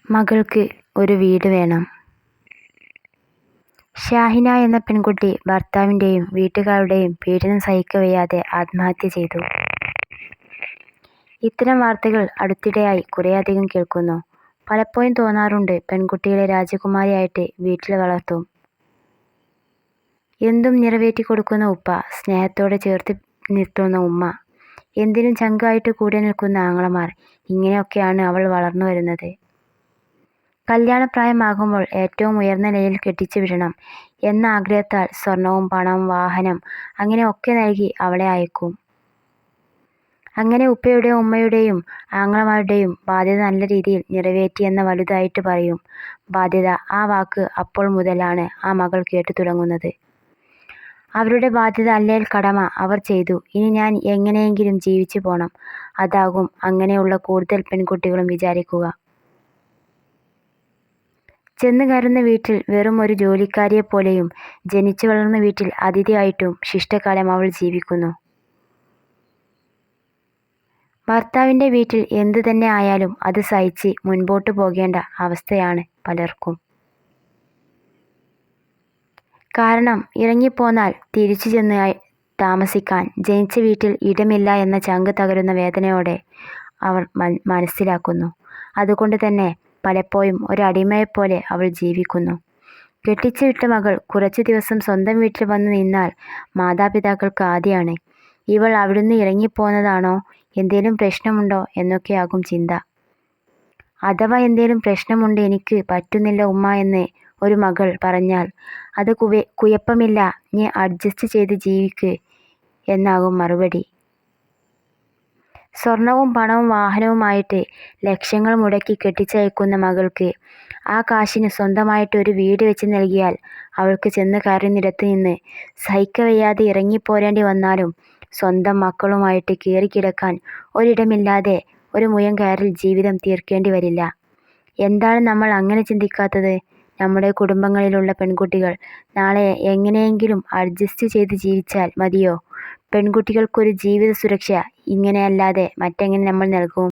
മകൾക്ക് ഒരു വീട് വേണം. ഷാഹിന എന്ന പെൺകുട്ടി ഭർത്താവിൻ്റെയും വീട്ടുകാരുടെയും പീഡനം സഹിക്കവയ്യാതെ ആത്മഹത്യ ചെയ്തു. ഇത്തരം വാർത്തകൾ അടുത്തിടെയായി കുറേയധികം കേൾക്കുന്നു. പലപ്പോഴും തോന്നാറുണ്ട്, പെൺകുട്ടികളെ രാജകുമാരിയായിട്ട് വീട്ടിൽ വളർത്തും. എന്തും നിറവേറ്റി കൊടുക്കുന്ന ഉപ്പ, സ്നേഹത്തോടെ ചേർത്ത് നിർത്തുന്ന ഉമ്മ, എന്തിനും ചങ്കായിട്ട് കൂടെ നിൽക്കുന്ന ആങ്ങളമാർ, ഇങ്ങനെയൊക്കെയാണ് അവൾ വളർന്നു വരുന്നത്. കല്യാണപ്രായമാകുമ്പോൾ ഏറ്റവും ഉയർന്ന നിലയിൽ കെട്ടിച്ചു വിടണം എന്ന ആഗ്രഹത്താൽ സ്വർണവും പണവും വാഹനം അങ്ങനെ ഒക്കെ നൽകി അവളെ അയക്കും. അങ്ങനെ ഉപ്പയുടെയും ഉമ്മയുടെയും ആങ്ങളമാരുടെയും ബാധ്യത നല്ല രീതിയിൽ നിറവേറ്റിയെന്ന വലുതായിട്ട് പറയും. ബാധ്യത, ആ വാക്ക് അപ്പോൾ മുതലാണ് ആ മകൾ കേട്ടു തുടങ്ങുന്നത്. അവരുടെ ബാധ്യത അല്ലെങ്കിൽ കടമ അവർ ചെയ്തു, ഇനി ഞാൻ എങ്ങനെയെങ്കിലും ജീവിച്ചു പോണം. അതാകും അങ്ങനെയുള്ള കൂടുതൽ പെൺകുട്ടികളും വിചാരിക്കുക. ചെന്ന് കയറുന്ന വീട്ടിൽ വെറും ഒരു ജോലിക്കാരിയെപ്പോലെയും ജനിച്ചു വളർന്ന വീട്ടിൽ അതിഥിയായിട്ടും ശിഷ്ടകാലം അവൾ ജീവിക്കുന്നു. ഭർത്താവിൻ്റെ വീട്ടിൽ എന്തു തന്നെ ആയാലും അത് സഹിച്ച് മുൻപോട്ട് പോകേണ്ട അവസ്ഥയാണ് പലർക്കും. കാരണം ഇറങ്ങിപ്പോന്നാൽ തിരിച്ചു ചെന്ന് താമസിക്കാൻ ജനിച്ച വീട്ടിൽ ഇടമില്ല എന്ന ചങ്ക് തകരുന്ന വേദനയോടെ അവർ മനസ്സിലാക്കുന്നു. അതുകൊണ്ട് തന്നെ പലപ്പോഴും ഒരടിമയെപ്പോലെ അവൾ ജീവിക്കുന്നു. കെട്ടിച്ചു വിട്ട മകൾ കുറച്ചു ദിവസം സ്വന്തം വീട്ടിൽ വന്നു നിന്നാൽ മാതാപിതാക്കൾക്ക് ആദിയാണ്. ഇവൾ അവിടുന്ന് ഇറങ്ങിപ്പോന്നതാണോ, എന്തേലും പ്രശ്നമുണ്ടോ എന്നൊക്കെയാകും ചിന്ത. അഥവാ എന്തേലും പ്രശ്നമുണ്ട്, എനിക്ക് പറ്റുന്നില്ല ഉമ്മ എന്ന് ഒരു മകൾ പറഞ്ഞാൽ, അത് കുഴപ്പമില്ല, നീ അഡ്ജസ്റ്റ് ചെയ്ത് ജീവിക്ക് എന്നാകും മറുപടി. സ്വർണവും പണവും വാഹനവുമായിട്ട് ലക്ഷങ്ങൾ മുടക്കി കെട്ടിച്ചയക്കുന്ന മകൾക്ക് ആ കാശിന് സ്വന്തമായിട്ട് ഒരു വീട് വെച്ച് നൽകിയാൽ അവൾക്ക് ചെന്ന് കയറുന്നിടത്ത് നിന്ന് സഹിക്കവയ്യാതെ ഇറങ്ങിപ്പോരേണ്ടി വന്നാലും സ്വന്തം മക്കളുമായിട്ട് കയറിക്കിടക്കാൻ ഒരിടമില്ലാതെ ഒരു മുയം കയറിൽ ജീവിതം തീർക്കേണ്ടി വരില്ല. എന്താണ് നമ്മൾ അങ്ങനെ ചിന്തിക്കാത്തത്? നമ്മുടെ കുടുംബങ്ങളിലുള്ള പെൺകുട്ടികൾ നാളെ എങ്ങനെയെങ്കിലും അഡ്ജസ്റ്റ് ചെയ്ത് ജീവിച്ചാൽ മതിയോ? പെൺകുട്ടികൾക്കൊരു ജീവിത സുരക്ഷ ഇങ്ങനെയല്ലാതെ മറ്റെങ്ങനെ നമ്മൾ നൽകും?